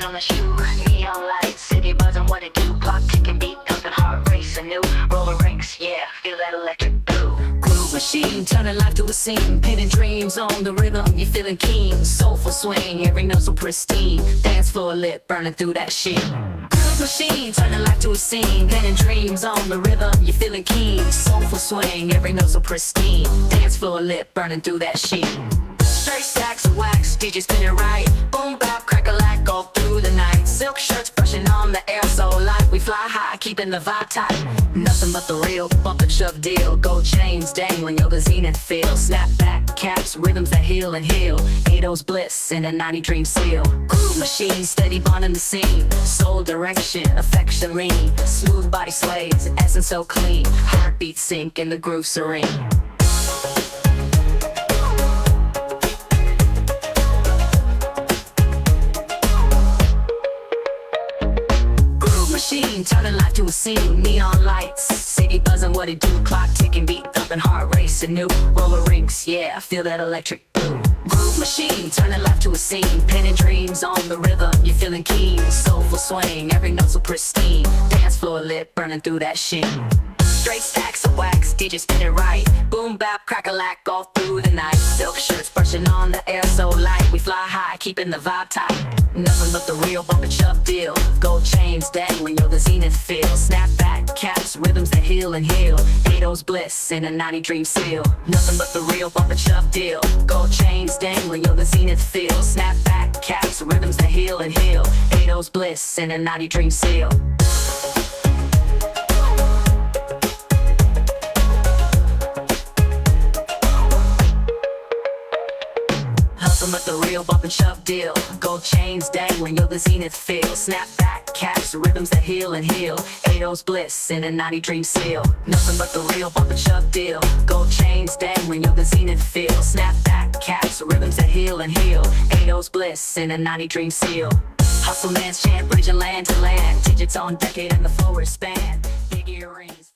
on the shoe, neon lights, city buzzing, what it do, clock ticking, beat thumping, heart racing, new roller rinks, yeah, feel that electric blue. Groove machine, turning life to a scene, pinning dreams on the rhythm, you feeling keen, soulful swing, every note so pristine, dance floor lit, burning through that shit. Groove machine, turning life to a scene, pinning dreams on the rhythm, you feeling keen, soulful swing, every note so pristine, dance floor lit, burning through that shit. Straight stacks of wax, DJ spin it right. Boom bap, crack-a-lack, go through the night. Silk shirts brushing on the air so light. We fly high, keeping the vibe tight. Nothing but the real bump and shove deal. Gold chains dangling, yo, the zenith feel. Snapback caps, rhythms that heal and heal. 80's bliss and a 90 dream seal. Groove machine, steady bonding the scene. Soul direction, affection lean. Smooth body sways, essence so clean. Heartbeat sync and the groove serene. Machine, turning life to a scene, neon lights, city buzzing, what it do, clock ticking, beat thumping, heart racing, new roller rinks, yeah, feel that electric blue. Groove machine, turning life to a scene, pinning dreams on the rhythm, you feeling keen, soulful swing, every note so pristine, dance floor lit, burning through that shit. Straight stacks of wax, DJ spin it right. Boom bap, crack-a-lack, all through the night. Silk shirts brushing on the air so light. We fly high, keeping the vibe tight. Nothing but the real bump and shove deal. Gold chains dangling, yo, the zenith feel. Snapback caps, rhythms that heal and heal. 80's bliss and a 90 dream seal. Nothing but the real bump and shove deal. Gold chains dangling, yo, the zenith feel. Snapback caps, rhythms that heal and heal. 80's bliss and a 90 dream seal. Hustle with the real bump and shove deal. Gold chains dangling, yo, the zenith feel. Snapback caps, rhythms that heal and heal. 80's bliss and a 90 dream seal. Nothing but the real bump and shove deal. Gold chains dangling, yo, the zenith feel. Snapback caps, rhythms that heal and heal. 80's bliss and a 90 dream seal. Hustle man's chant, bridging land to land. Digits on decade and the forward span. Big earrings.